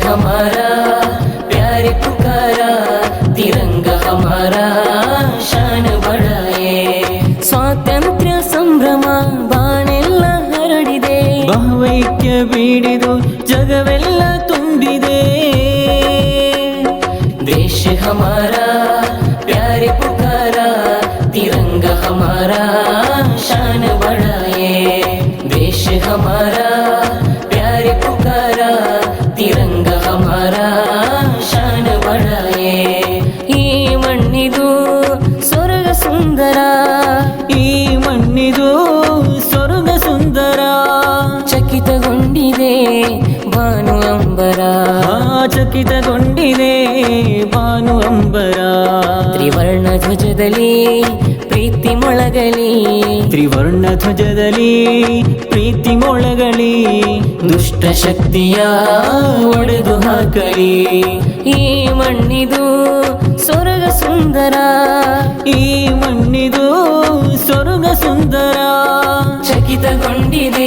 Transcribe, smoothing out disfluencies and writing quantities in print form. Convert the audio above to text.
हमारा प्यार पुकारा तिरंगा हमारा शान बढ़ाए स्वातंत्र्य संभ्रम ಬಾನೆಲ್ಲ ಹರಡಿದೆ ಭಾವೈಕ್ಯ ಬೀಡಿದು ಜಗವೆಲ್ಲ ತುಂಬಿದೆ देश हमारा प्यार पुकारा तिरंगा हमारा शान बढ़ाए देश हमारा प्यार पुकारा तिरंगा हमारा शान बढ़ाए ಈ ಮಣ್ಣಿದು ಸ್ವರ್ಗ ಸುಂದರ ಈ ಮಣ್ಣಿದು ಸ್ವರ್ಗ ಸುಂದರ ಚಕಿತಗೊಂಡಿದೆ ಭಾನು ಅಂಬರ ಚಕಿತಗೊಂಡಿದೆ ಭಾನು ಅಂಬರ ತ್ರಿವರ್ಣ ಧ್ವಜದಲ್ಲಿ ಪ್ರೀತಿ ಮೊಳಗಲಿ ತ್ರಿವರ್ಣ ಧ್ವಜದಲ್ಲಿ ಪ್ರೀತಿ ಮೊಳಗಲಿ ದುಷ್ಟ ಶಕ್ತಿಯ ಒಡೆದು ಹಾಕಲಿ ಈ ಮಣ್ಣಿದು ಸ್ವರ್ಗ ಸುಂದರ ಈ ಮಣ್ಣಿದು ಸ್ವರ್ಗ ಸುಂದರ ಚಕಿತಗೊಂಡಿದೆ